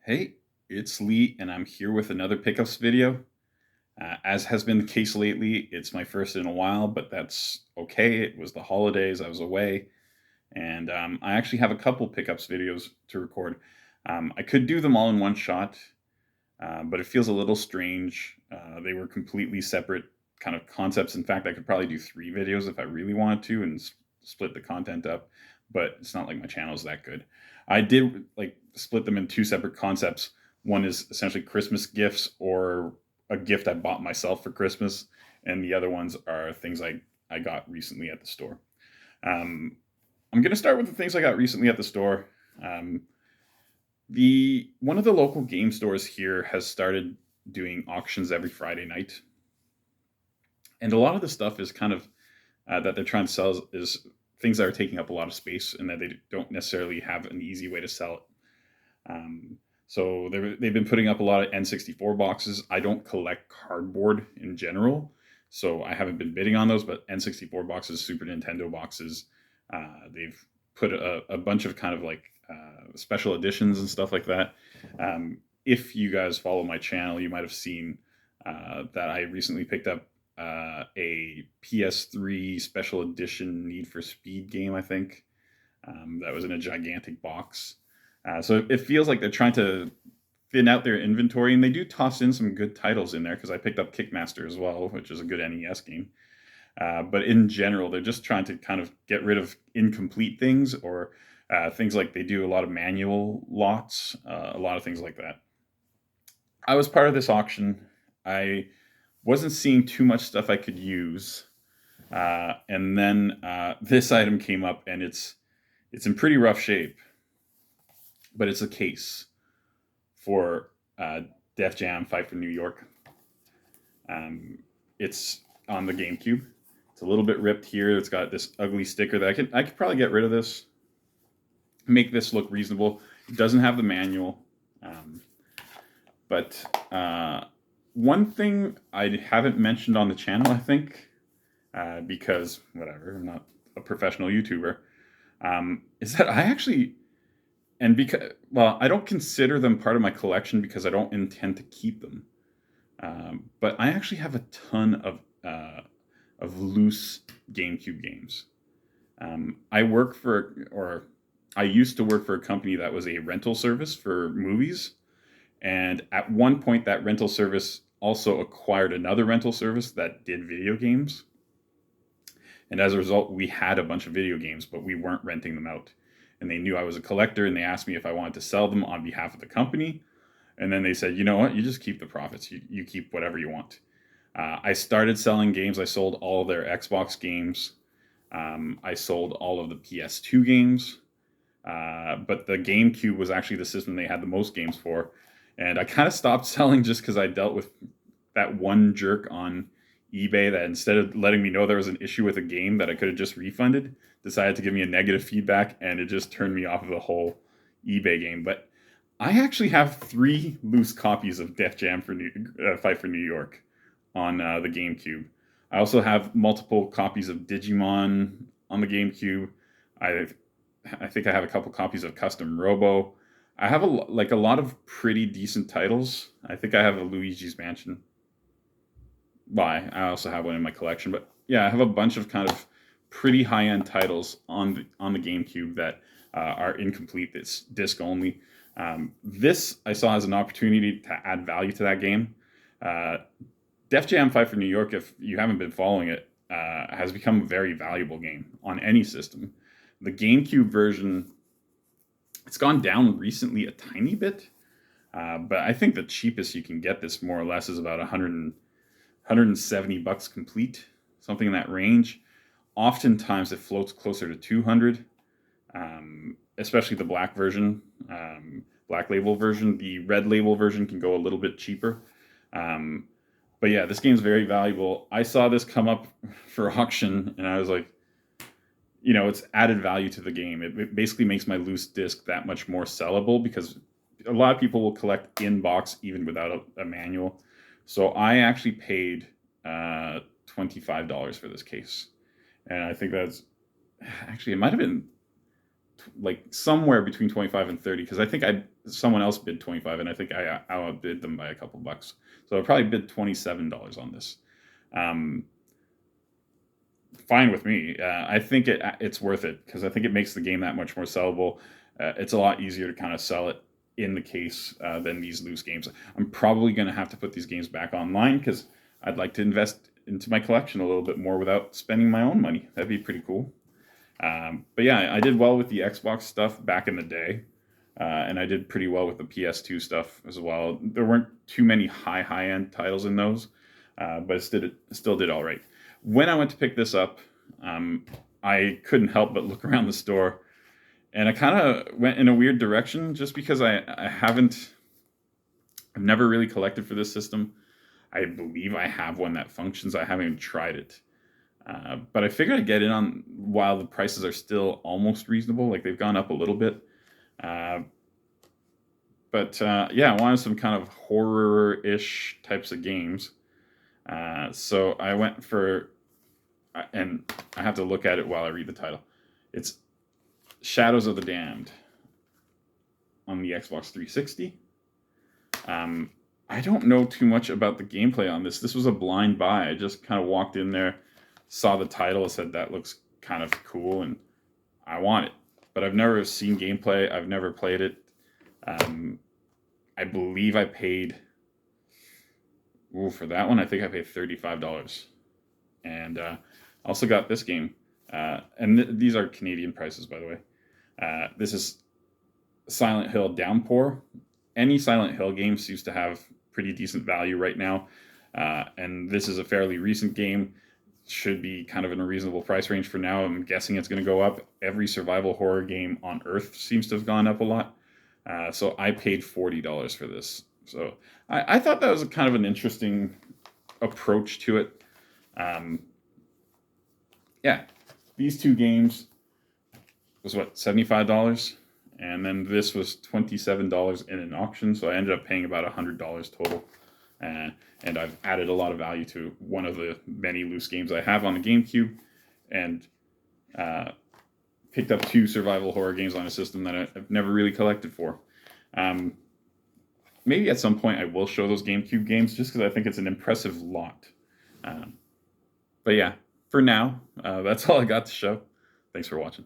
Hey, it's Lee, and I'm here with another pickups video. As has been the case lately, it's my first in a while, but that's okay. It was the holidays, I was away, and I actually have a couple pickups videos to record. I could do them all in one shot, but it feels a little strange. They were completely separate kind of concepts. In fact, I could probably do three videos if I really wanted to and split the content up, but it's not like my channel is that good. I did like split them in two separate concepts. One is essentially Christmas gifts or a gift I bought myself for Christmas, and the other ones are things I got recently at the store. Um, I'm going to start with the things I got recently at the store. Um, the one of the local game stores here has started doing auctions every Friday night, and a lot of the stuff is kind of that they're trying to sell is things that are taking up a lot of space and that they don't necessarily have an easy way to sell it. So they've been putting up a lot of N64 boxes. I don't collect cardboard in general, so I haven't been bidding on those. But N64 boxes, Super Nintendo boxes, they've put a bunch of kind of like special editions and stuff like that. If you guys follow my channel, you might have seen that I recently picked up a PS3 special edition Need for Speed game, I think. That was in a gigantic box. So it feels like they're trying to thin out their inventory, and they do toss in some good titles in there because I picked up Kickmaster as well, which is a good NES game. But in general, they're just trying to kind of get rid of incomplete things or things like they do a lot of manual lots, a lot of things like that. I was part of this auction. I wasn't seeing too much stuff I could use, and then this item came up, and it's in pretty rough shape, but it's a case for Def Jam Fight for New York. It's on the GameCube. It's a little bit ripped here. It's got this ugly sticker that I could probably get rid of this, make this look reasonable. It doesn't have the manual, but one thing I haven't mentioned on the channel, I think, because whatever, I'm not a professional YouTuber, is that I actually and because well, I don't consider them part of my collection because I don't intend to keep them. But I actually have a ton of loose GameCube games. I work for, or I used to work for a company that was a rental service for movies, and at one point, that rental service also acquired another rental service that did video games. And as a result, we had a bunch of video games, but we weren't renting them out. And they knew I was a collector, and they asked me if I wanted to sell them on behalf of the company. And then they said, you know what, you just keep the profits. You keep whatever you want. I started selling games. I sold all of their Xbox games. I sold all of the PS2 games. But the GameCube was actually the system they had the most games for. And I kind of stopped selling just because I dealt with that one jerk on eBay that instead of letting me know there was an issue with a game that I could have just refunded, decided to give me a negative feedback, and it just turned me off of the whole eBay game. But I actually have three loose copies of Def Jam for Fight for New York on the GameCube. I also have multiple copies of Digimon on the GameCube. I I think I have a couple copies of Custom Robo. I have a lot of pretty decent titles. I think I have a Luigi's Mansion. Why? I also have one in my collection, but yeah, I have a bunch of kind of pretty high end titles on the GameCube that are incomplete. It's disc only. This I saw as an opportunity to add value to that game. Uh, Def Jam Fight for New York, if you haven't been following it, has become a very valuable game on any system. The GameCube version, it's gone down recently a tiny bit, but I think the cheapest you can get this more or less is about 170 bucks complete, something in that range. Oftentimes it floats closer to 200, especially the black version, black label version. The red label version can go a little bit cheaper. But yeah, this game's very valuable. I saw this come up for auction, and I was like, it's added value to the game. It basically makes my loose disc that much more sellable because a lot of people will collect in box even without a manual. So I actually paid $25 for this case, and I think that's actually it might have been like somewhere between 25 and 30, because I think someone else bid 25, and I think I outbid them by a couple bucks. So I probably bid $27 on this. Fine with me. I think it's worth it, because I think it makes the game that much more sellable. It's a lot easier to kind of sell it in the case than these loose games. I'm probably going to have to put these games back online, because I'd like to invest into my collection a little bit more without spending my own money. That'd be pretty cool. But yeah, I did well with the Xbox stuff back in the day, and I did pretty well with the PS2 stuff as well. There weren't too many high-end titles in those, but it still did all right. When I went to pick this up, I couldn't help but look around the store, and I kind of went in a weird direction, just because I've never really collected for this system. I believe I have one that functions. I haven't even tried it. But I figured I'd get in on while the prices are still almost reasonable. Like, they've gone up a little bit. Yeah, I wanted some kind of horror-ish types of games. So I went for, and I have to look at it while I read the title. It's Shadows of the Damned on the Xbox 360. I don't know too much about the gameplay on this. This was a blind buy. I just kind of walked in there, saw the title, said that looks kind of cool, and I want it. But I've never seen gameplay. I've never played it. I believe I paid, for that one, I think I paid $35. And also got this game. And these are Canadian prices, by the way. This is Silent Hill Downpour. Any Silent Hill game seems to have pretty decent value right now. And this is a fairly recent game. Should be kind of in a reasonable price range for now. I'm guessing it's going to go up. Every survival horror game on Earth seems to have gone up a lot. So I paid $40 for this. So I thought that was kind of an interesting approach to it. Yeah, these two games was $75? And then this was $27 in an auction, so I ended up paying about $100 total. And I've added a lot of value to one of the many loose games I have on the GameCube, and picked up 2 survival horror games on a system that I've never really collected for. Maybe at some point I will show those GameCube games, just because I think it's an impressive lot. But yeah, for now, that's all I got to show. Thanks for watching.